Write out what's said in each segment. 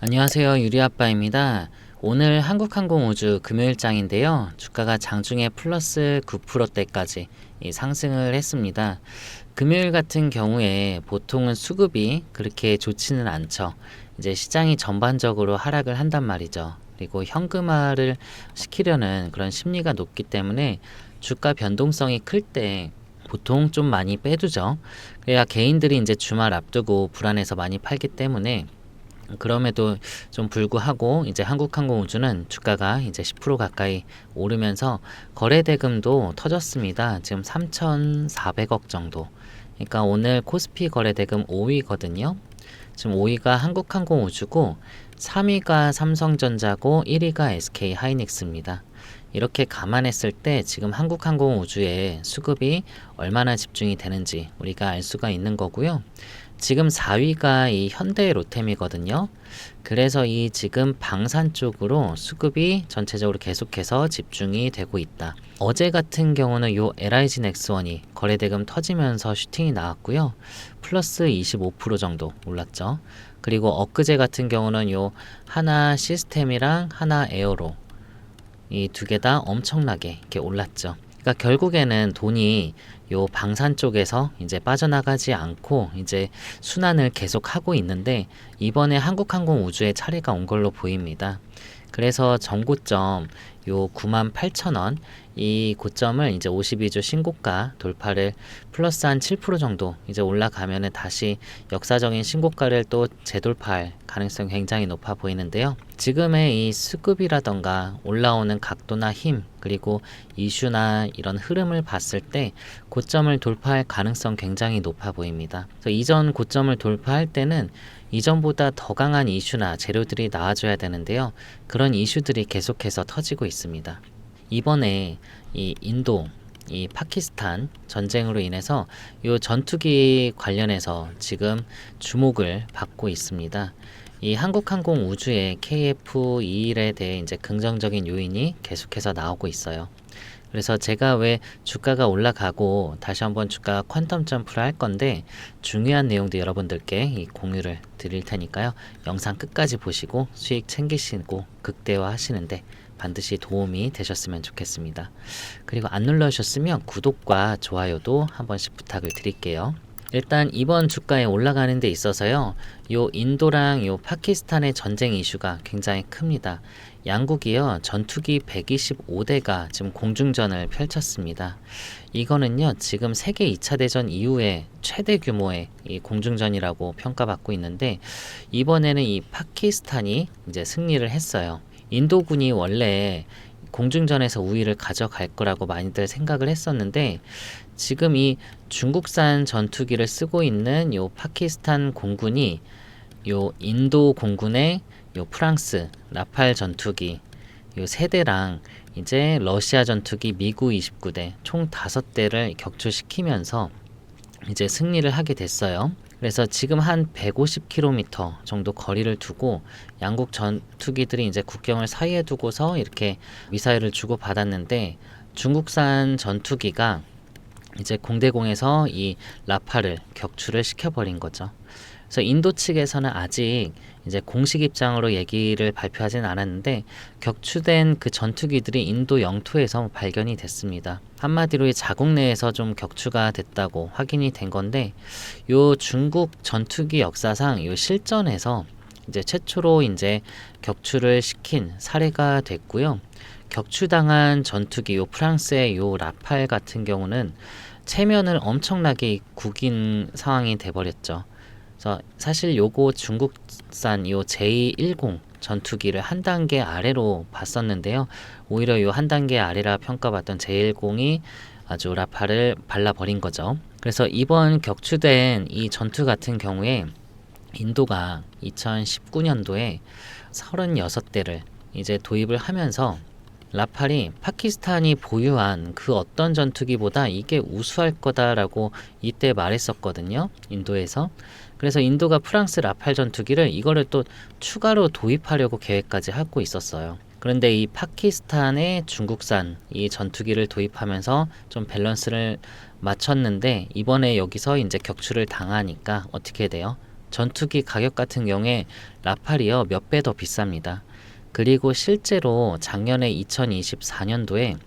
안녕하세요. 유리아빠입니다. 오늘 한국항공우주 금요일장인데요. 주가가 장중에 플러스 9%대까지 상승을 했습니다. 금요일 같은 경우에 보통은 수급이 그렇게 좋지는 않죠. 이제 시장이 전반적으로 하락을 한단 말이죠. 그리고 현금화를 시키려는 그런 심리가 높기 때문에 주가 변동성이 클 때 보통 좀 많이 빼두죠. 그래야 개인들이 이제 주말 앞두고 불안해서 많이 팔기 때문에 그럼에도 좀 불구하고 이제 한국항공우주는 주가가 이제 10% 가까이 오르면서 거래 대금도 터졌습니다. 지금 3,400억 정도. 그러니까 오늘 코스피 거래 대금 5위거든요. 지금 5위가 한국항공우주고 3위가 삼성전자고 1위가 SK하이닉스입니다. 이렇게 감안했을 때 지금 한국항공우주의 수급이 얼마나 집중이 되는지 우리가 알 수가 있는 거고요. 지금 4위가 이 현대로템이거든요. 그래서 이 지금 방산 쪽으로 수급이 전체적으로 계속해서 집중이 되고 있다. 어제 같은 경우는 요 LIG 넥스원이 거래대금 터지면서 슈팅이 나왔고요. 플러스 25% 정도 올랐죠. 그리고 엊그제 같은 경우는 요 하나 시스템이랑 하나 에어로 이 두 개 다 엄청나게 이렇게 올랐죠. 그러니까 결국에는 돈이 요 방산 쪽에서 이제 빠져나가지 않고 이제 순환을 계속 하고 있는데 이번에 한국항공우주의 차례가 온 걸로 보입니다. 그래서 전고점 요 98,000원 이 고점을 이제 52주 신고가 돌파를 플러스 한 7% 정도 이제 올라가면은 다시 역사적인 신고가를 또 재돌파할 가능성이 굉장히 높아 보이는데요. 지금의 이 수급이라던가 올라오는 각도나 힘 그리고 이슈나 이런 흐름을 봤을 때 고점을 돌파할 가능성 굉장히 높아 보입니다. 그래서 이전 고점을 돌파할 때는 이전보다 더 강한 이슈나 재료들이 나와줘야 되는데요. 그런 이슈들이 계속해서 터지고 있습니다. 이번에 이 인도, 이 파키스탄 전쟁으로 인해서 이 전투기 관련해서 지금 주목을 받고 있습니다. 이 한국항공우주의 KF21에 대해 이제 긍정적인 요인이 계속해서 나오고 있어요. 그래서 제가 왜 주가가 올라가고 다시 한번 주가 퀀텀 점프를 할 건데 중요한 내용도 여러분들께 이 공유를 드릴 테니까요. 영상 끝까지 보시고 수익 챙기시고 극대화 하시는데 반드시 도움이 되셨으면 좋겠습니다. 그리고 안 눌러주셨으면 구독과 좋아요도 한 번씩 부탁을 드릴게요. 일단 이번 주가에 올라가는 데 있어서요. 요 인도랑 요 파키스탄의 전쟁 이슈가 굉장히 큽니다. 양국이요. 전투기 125대가 지금 공중전을 펼쳤습니다. 이거는요. 지금 세계 2차 대전 이후에 최대 규모의 이 공중전이라고 평가받고 있는데 이번에는 이 파키스탄이 이제 승리를 했어요. 인도군이 원래 공중전에서 우위를 가져갈 거라고 많이들 생각을 했었는데 지금 이 중국산 전투기를 쓰고 있는 요 파키스탄 공군이 요 인도 공군의 요 프랑스 라팔 전투기 요 세대랑 이제 러시아 전투기 미구 29대 총 5대를 격추시키면서 이제 승리를 하게 됐어요. 그래서 지금 한 150km 정도 거리를 두고 양국 전투기들이 이제 국경을 사이에 두고서 이렇게 미사일을 주고 받았는데 중국산 전투기가 이제 공대공에서 이 라파를 격추를 시켜버린 거죠. 그래서 인도 측에서는 아직 이제 공식 입장으로 얘기를 발표하진 않았는데 격추된 그 전투기들이 인도 영토에서 발견이 됐습니다. 한마디로 이 자국 내에서 좀 격추가 됐다고 확인이 된 건데 요 중국 전투기 역사상 요 실전에서 이제 최초로 이제 격추를 시킨 사례가 됐고요. 격추당한 전투기 요 프랑스의 요 라팔 같은 경우는 체면을 엄청나게 구긴 상황이 돼버렸죠. 그래서 사실 요거 중국산 요 J10 전투기를 한 단계 아래로 봤었는데요. 오히려 요 한 단계 아래라 평가받던 J10이 아주 라팔을 발라버린 거죠. 그래서 이번 격추된 이 전투 같은 경우에 인도가 2019년도에 36대를 이제 도입을 하면서 라팔이 파키스탄이 보유한 그 어떤 전투기보다 이게 우수할 거다라고 이때 말했었거든요. 인도에서. 그래서 인도가 프랑스 라팔 전투기를 이거를 또 추가로 도입하려고 계획까지 하고 있었어요. 그런데 이 파키스탄의 중국산 이 전투기를 도입하면서 좀 밸런스를 맞췄는데 이번에 여기서 이제 격추를 당하니까 어떻게 돼요? 전투기 가격 같은 경우에 라팔이요 몇 배 더 비쌉니다. 그리고 실제로 작년에 2024년도에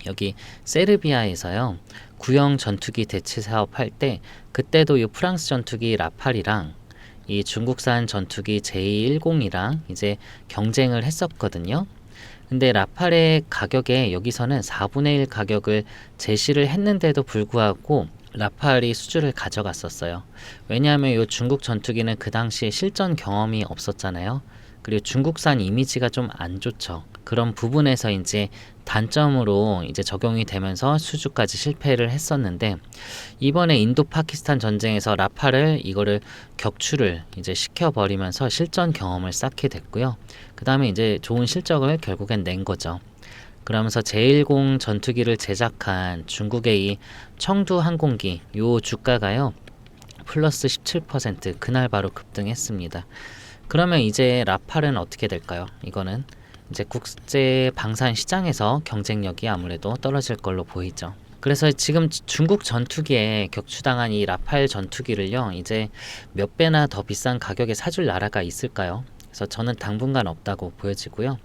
여기 세르비아에서요 구형 전투기 대체 사업 할 때 그때도 이 프랑스 전투기 라팔이랑 이 중국산 전투기 J10이랑 이제 경쟁을 했었거든요. 근데 라팔의 가격에 여기서는 4분의 1 가격을 제시를 했는데도 불구하고 라팔이 수주를 가져갔었어요. 왜냐하면 이 중국 전투기는 그 당시에 실전 경험이 없었잖아요. 그리고 중국산 이미지가 좀 안 좋죠. 그런 부분에서 이제 단점으로 이제 적용이 되면서 수주까지 실패를 했었는데 이번에 인도 파키스탄 전쟁에서 라팔을 이거를 격추를 이제 시켜버리면서 실전 경험을 쌓게 됐고요. 그 다음에 이제 좋은 실적을 결국엔 낸 거죠. 그러면서 제10 전투기를 제작한 중국의 이 청두 항공기 요 주가가요 플러스 17% 그날 바로 급등했습니다. 그러면 이제 라팔은 어떻게 될까요? 이거는 이제 국제 방산 시장에서 경쟁력이 아무래도 떨어질 걸로 보이죠. 그래서 지금 중국 전투기에 격추당한 이 라팔 전투기를요 이제 몇 배나 더 비싼 가격에 사줄 나라가 있을까요? 그래서 저는 당분간 없다고 보여지고요.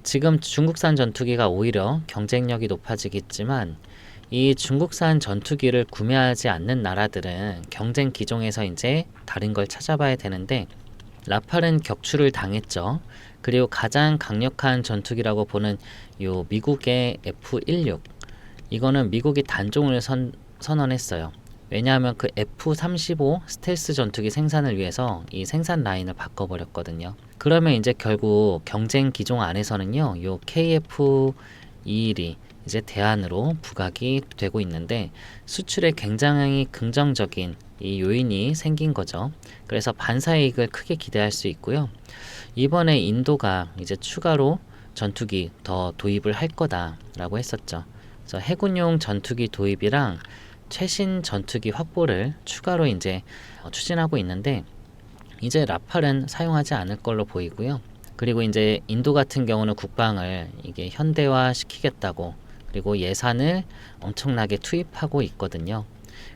지금 중국산 전투기가 오히려 경쟁력이 높아지겠지만 이 중국산 전투기를 구매하지 않는 나라들은 경쟁 기종에서 이제 다른 걸 찾아봐야 되는데 라팔은 격추를 당했죠. 그리고 가장 강력한 전투기라고 보는 요 미국의 F-16 이거는 미국이 단종을 선언했어요. 왜냐하면 그 F-35 스텔스 전투기 생산을 위해서 이 생산 라인을 바꿔버렸거든요. 그러면 이제 결국 경쟁 기종 안에서는요, 요 KF-21이 이제 대안으로 부각이 되고 있는데 수출에 굉장히 긍정적인 이 요인이 생긴 거죠. 그래서 반사이익을 크게 기대할 수 있고요. 이번에 인도가 이제 추가로 전투기 더 도입을 할 거다라고 했었죠. 그래서 해군용 전투기 도입이랑 최신 전투기 확보를 추가로 이제 추진하고 있는데 이제 라팔은 사용하지 않을 걸로 보이고요. 그리고 이제 인도 같은 경우는 국방을 이게 현대화 시키겠다고 그리고 예산을 엄청나게 투입하고 있거든요.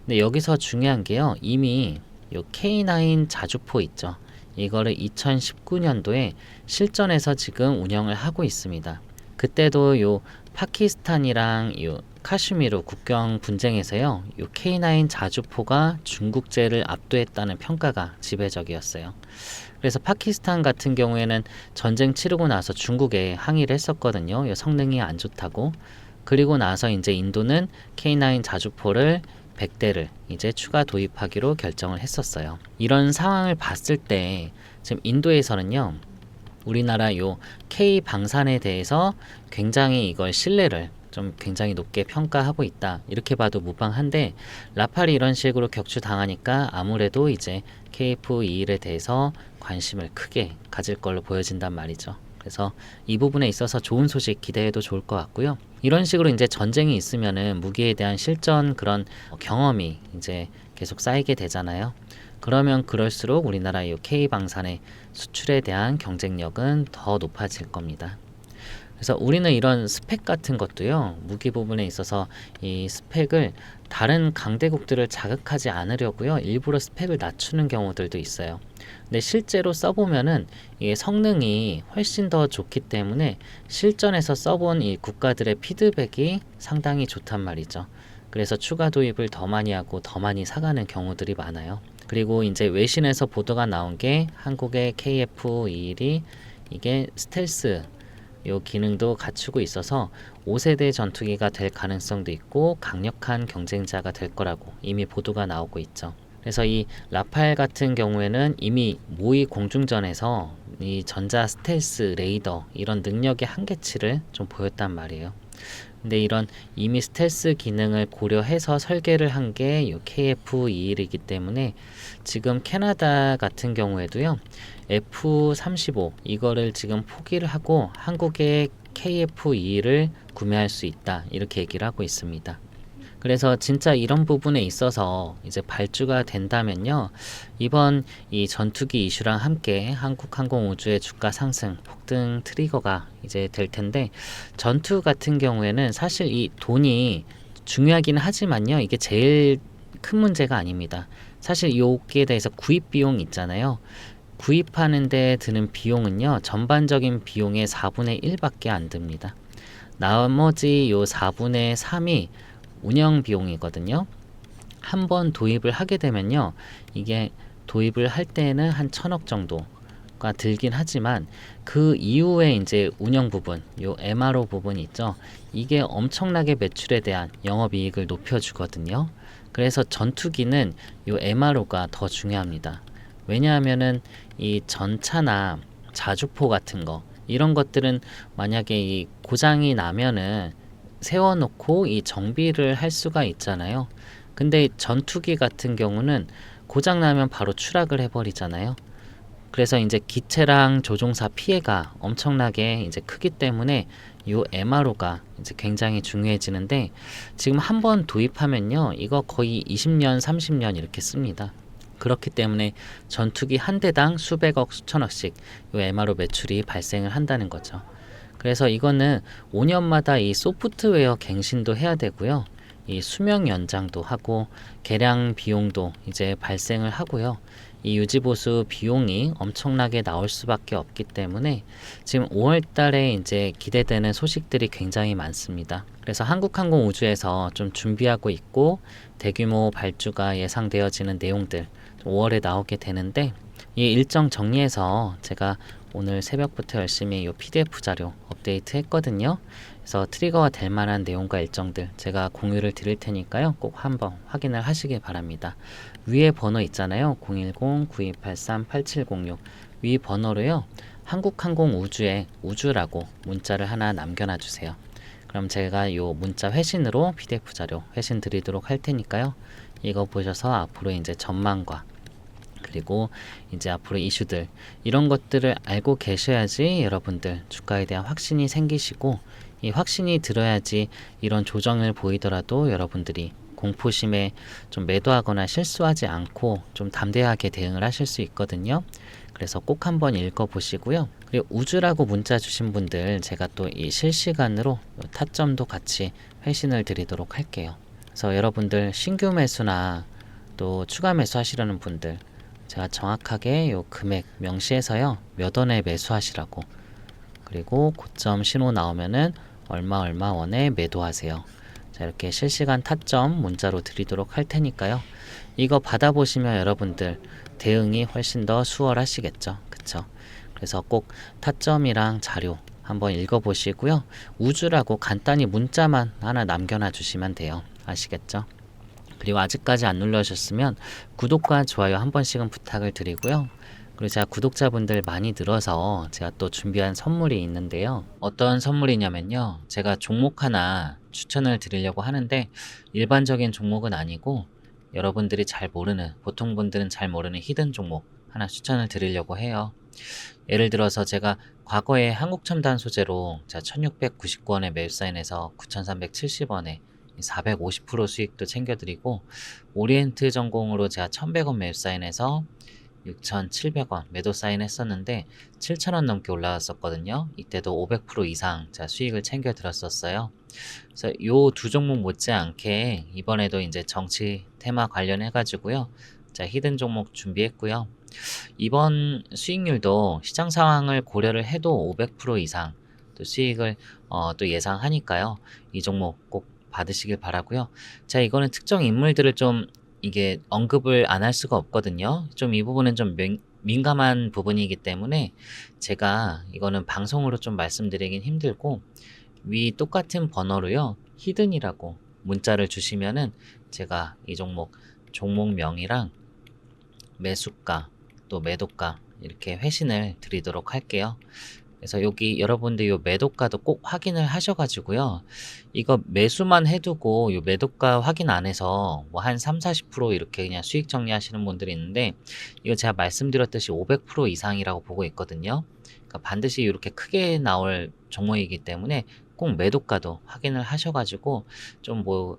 근데 여기서 중요한 게요. 이미 요 K9 자주포 있죠. 이거를 2019년도에 실전에서 지금 운영을 하고 있습니다. 그때도 요 파키스탄이랑 요 카슈미르 국경 분쟁에서요. 요 K9 자주포가 중국제를 압도했다는 평가가 지배적이었어요. 그래서 파키스탄 같은 경우에는 전쟁 치르고 나서 중국에 항의를 했었거든요. 요 성능이 안 좋다고. 그리고 나서 이제 인도는 K9 자주포를 100대를 이제 추가 도입하기로 결정을 했었어요. 이런 상황을 봤을 때 지금 인도에서는요. 우리나라 요 K 방산에 대해서 굉장히 이걸 신뢰를 좀 굉장히 높게 평가하고 있다. 이렇게 봐도 무방한데 라팔이 이런 식으로 격추당하니까 아무래도 이제 KF-21에 대해서 관심을 크게 가질 걸로 보여진단 말이죠. 그래서 이 부분에 있어서 좋은 소식 기대해도 좋을 것 같고요. 이런 식으로 이제 전쟁이 있으면은 무기에 대한 실전 그런 경험이 이제 계속 쌓이게 되잖아요. 그러면 그럴수록 우리나라 이 K 방산의 수출에 대한 경쟁력은 더 높아질 겁니다. 그래서 우리는 이런 스펙 같은 것도요, 무기 부분에 있어서 이 스펙을 다른 강대국들을 자극하지 않으려고요, 일부러 스펙을 낮추는 경우들도 있어요. 근데 실제로 써보면은 이게 성능이 훨씬 더 좋기 때문에 실전에서 써본 이 국가들의 피드백이 상당히 좋단 말이죠. 그래서 추가 도입을 더 많이 하고 더 많이 사가는 경우들이 많아요. 그리고 이제 외신에서 보도가 나온 게 한국의 KF-21이 이게 스텔스 요 기능도 갖추고 있어서 5세대 전투기가 될 가능성도 있고 강력한 경쟁자가 될 거라고 이미 보도가 나오고 있죠. 그래서 이 라팔 같은 경우에는 이미 모의 공중전에서 이 전자 스텔스 레이더 이런 능력의 한계치를 좀 보였단 말이에요. 근데 이런 이미 스텔스 기능을 고려해서 설계를 한 게 이 KF-21이기 때문에 지금 캐나다 같은 경우에도요. F-35 이거를 지금 포기를 하고 한국의 KF-21을 구매할 수 있다. 이렇게 얘기를 하고 있습니다. 그래서 진짜 이런 부분에 있어서 이제 발주가 된다면요. 이번 이 전투기 이슈랑 함께 한국항공우주의 주가 상승 폭등 트리거가 이제 될 텐데 전투 같은 경우에는 사실 이 돈이 중요하긴 하지만요. 이게 제일 큰 문제가 아닙니다. 사실 여기에 대해서 구입 비용 있잖아요. 구입하는 데 드는 비용은요, 전반적인 비용의 4분의 1밖에 안 듭니다. 나머지 요 4분의 3이 운영 비용이거든요. 한번 도입을 하게 되면요, 이게 도입을 할 때는 한 1,000억 정도가 들긴 하지만 그 이후에 이제 운영 부분, 요 MRO 부분 있죠. 이게 엄청나게 매출에 대한 영업이익을 높여주거든요. 그래서 전투기는 요 MRO가 더 중요합니다. 왜냐하면은 이 전차나 자주포 같은 거, 이런 것들은 만약에 이 고장이 나면은 세워놓고 이 정비를 할 수가 있잖아요. 근데 전투기 같은 경우는 고장 나면 바로 추락을 해버리잖아요. 그래서 이제 기체랑 조종사 피해가 엄청나게 이제 크기 때문에 이 MRO가 이제 굉장히 중요해지는데, 지금 한번 도입하면요, 이거 거의 20년, 30년 이렇게 씁니다. 그렇기 때문에 전투기 한 대당 수백억, 수천억씩 이 MRO 매출이 발생을 한다는 거죠. 그래서 이거는 5년마다 이 소프트웨어 갱신도 해야 되고요. 이 수명 연장도 하고 개량 비용도 이제 발생을 하고요. 이 유지보수 비용이 엄청나게 나올 수밖에 없기 때문에 지금 5월 달에 이제 기대되는 소식들이 굉장히 많습니다. 그래서 한국항공우주에서 좀 준비하고 있고 대규모 발주가 예상되어지는 내용들 5월에 나오게 되는데, 이 일정 정리해서 제가 오늘 새벽부터 열심히 이 PDF 자료 업데이트 했거든요. 그래서 트리거가 될 만한 내용과 일정들 제가 공유를 드릴 테니까요, 꼭 한번 확인을 하시길 바랍니다. 위에 번호 있잖아요. 010-9283-8706 위 번호로요, 한국항공우주에 우주라고 문자를 하나 남겨놔 주세요. 그럼 제가 요 문자 회신으로 PDF 자료 회신 드리도록 할 테니까요, 이거 보셔서 앞으로 이제 전망과 그리고 이제 앞으로 이슈들, 이런 것들을 알고 계셔야지 여러분들 주가에 대한 확신이 생기시고, 이 확신이 들어야지 이런 조정을 보이더라도 여러분들이 공포심에 좀 매도하거나 실수하지 않고 좀 담대하게 대응을 하실 수 있거든요. 그래서 꼭 한번 읽어보시고요. 그리고 우주라고 문자 주신 분들 제가 또 이 실시간으로 타점도 같이 회신을 드리도록 할게요. 그래서 여러분들 신규 매수나 또 추가 매수 하시려는 분들, 제가 정확하게 요 금액 명시해서요, 몇 원에 매수하시라고, 그리고 고점 신호 나오면은 얼마 원에 매도하세요. 자, 이렇게 실시간 타점 문자로 드리도록 할 테니까요, 이거 받아보시면 여러분들 대응이 훨씬 더 수월하시겠죠. 그쵸? 그래서 꼭 타점이랑 자료 한번 읽어보시고요, 우주라고 간단히 문자만 하나 남겨놔 주시면 돼요. 아시겠죠? 그리고 아직까지 안 눌러주셨으면 구독과 좋아요 한 번씩은 부탁을 드리고요. 그리고 제가 구독자분들 많이 늘어서 제가 또 준비한 선물이 있는데요. 어떤 선물이냐면요, 제가 종목 하나 추천을 드리려고 하는데 일반적인 종목은 아니고 여러분들이 잘 모르는, 보통 분들은 잘 모르는 히든 종목 하나 추천을 드리려고 해요. 예를 들어서 제가 과거에 한국첨단 소재로 제가 1699원에 매수 사인해서 9370원에 450% 수익도 챙겨드리고, 오리엔트 전공으로 제가 1100원 매수 사인해서 6700원 매도 사인했었는데 7000원 넘게 올라왔었거든요. 이때도 500% 이상 제가 수익을 챙겨드렸었어요. 그래서 요 두 종목 못지않게 이번에도 이제 정치 테마 관련해가지고요, 자, 히든 종목 준비했고요. 이번 수익률도 시장 상황을 고려를 해도 500% 이상 또 수익을 또 예상하니까요, 이 종목 꼭 받으시길 바라고요. 자, 이거는 특정 인물들을 좀 이게 언급을 안 할 수가 없거든요. 좀 이 부분은 좀 민감한 부분이기 때문에 제가 이거는 방송으로 좀 말씀드리긴 힘들고, 위 똑같은 번호로요, 히든이라고 문자를 주시면은 제가 이 종목명이랑 매수가 또 매도가 이렇게 회신을 드리도록 할게요. 그래서 여기 여러분들 요 매도가도 꼭 확인을 하셔가지고요, 이거 매수만 해두고 요 매도가 확인 안 해서 뭐 한 3-40% 이렇게 그냥 수익 정리하시는 분들이 있는데, 이거 제가 말씀드렸듯이 500% 이상이라고 보고 있거든요. 그러니까 반드시 이렇게 크게 나올 종목이기 때문에 꼭 매도가도 확인을 하셔가지고 좀 뭐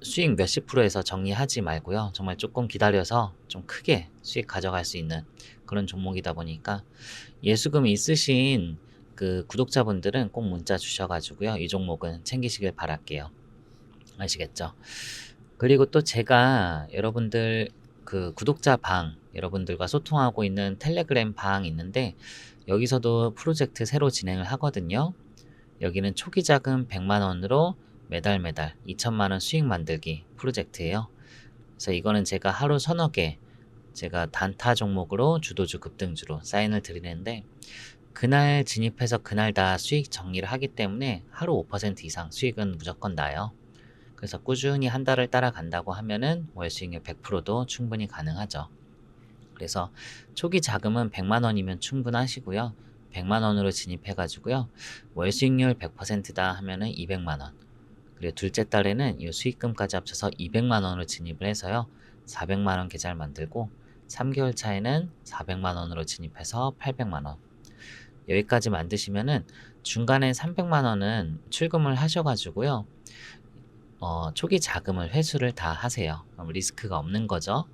수익 몇십 프로에서 정리하지 말고요, 정말 조금 기다려서 좀 크게 수익 가져갈 수 있는 그런 종목이다 보니까 예수금 있으신 그 구독자분들은 꼭 문자 주셔가지고요, 이 종목은 챙기시길 바랄게요. 아시겠죠? 그리고 또 제가 여러분들 그 구독자 방, 여러분들과 소통하고 있는 텔레그램 방 있는데 여기서도 프로젝트 새로 진행을 하거든요. 여기는 초기 자금 100만 원으로 매달 2천만 원 수익 만들기 프로젝트예요. 그래서 이거는 제가 하루 서너 개, 제가 단타 종목으로 주도주 급등주로 사인을 드리는데 그날 진입해서 그날 다 수익 정리를 하기 때문에 하루 5% 이상 수익은 무조건 나요. 그래서 꾸준히 한 달을 따라간다고 하면은 월 수익률 100%도 충분히 가능하죠. 그래서 초기 자금은 100만 원이면 충분하시고요. 100만 원으로 진입해 가지고요. 월 수익률 100%다 하면은 200만 원. 그리고 둘째 달에는 이 수익금까지 합쳐서 200만 원으로 진입을 해서요. 400만 원 계좌를 만들고 3개월 차에는 400만 원으로 진입해서 800만 원. 여기까지 만드시면은 중간에 300만 원은 출금을 하셔가지고요. 초기 자금을 회수를 다 하세요. 그럼 리스크가 없는 거죠.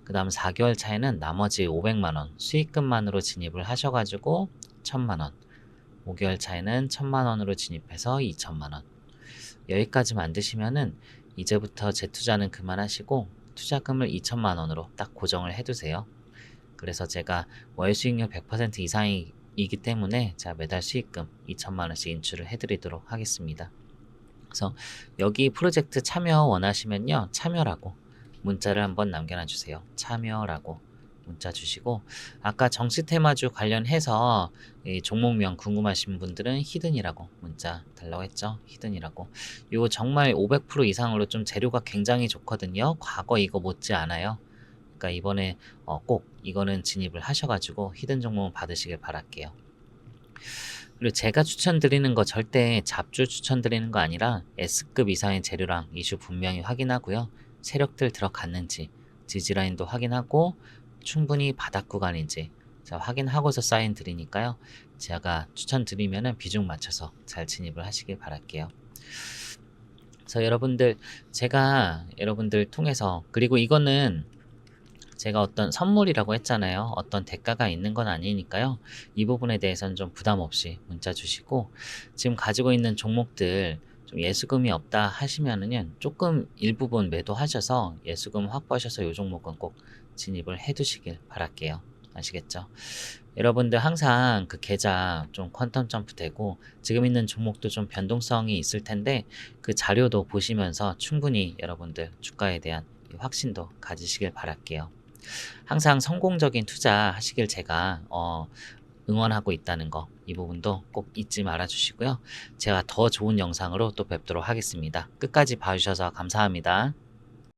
그 다음 4개월 차에는 나머지 500만 원 수익금만으로 진입을 하셔가지고 1000만 원. 5개월 차에는 1000만 원으로 진입해서 2000만 원. 여기까지 만드시면은 이제부터 재투자는 그만하시고 투자금을 2000만 원으로 딱 고정을 해두세요. 그래서 제가 월 수익률 100% 이상이기 때문에 제가 매달 수익금 2000만 원씩 인출을 해드리도록 하겠습니다. 그래서 여기 프로젝트 참여 원하시면요. 참여라고 문자를 한번 남겨놔 주세요. 참여라고 문자 주시고 아까 정치 테마주 관련해서 이 종목명 궁금하신 분들은 히든이라고 문자 달라고 했죠. 히든이라고. 이거 정말 500% 이상으로 좀 재료가 굉장히 좋거든요. 과거 이거 못지 않아요. 그러니까 이번에 꼭 이거는 진입을 하셔가지고 히든 종목을 받으시길 바랄게요. 그리고 제가 추천드리는 거 절대 잡주 추천드리는 거 아니라 S급 이상의 재료랑 이슈 분명히 확인하고요. 세력들 들어갔는지 지지라인도 확인하고 충분히 바닥 구간인지 자, 확인하고서 사인 드리니까요. 제가 추천드리면은 비중 맞춰서 잘 진입을 하시길 바랄게요. 그래서 여러분들 제가 여러분들 통해서 그리고 이거는 제가 어떤 선물이라고 했잖아요. 어떤 대가가 있는 건 아니니까요. 이 부분에 대해서는 좀 부담 없이 문자 주시고 지금 가지고 있는 종목들 좀 예수금이 없다 하시면은 조금 일부분 매도하셔서 예수금 확보하셔서 이 종목은 꼭 진입을 해 두시길 바랄게요. 아시겠죠? 여러분들 항상 그 계좌 좀 퀀텀 점프 되고 지금 있는 종목도 좀 변동성이 있을 텐데 그 자료도 보시면서 충분히 여러분들 주가에 대한 확신도 가지시길 바랄게요. 항상 성공적인 투자 하시길 제가 응원하고 있다는 거 이 부분도 꼭 잊지 말아 주시고요. 제가 더 좋은 영상으로 또 뵙도록 하겠습니다. 끝까지 봐주셔서 감사합니다.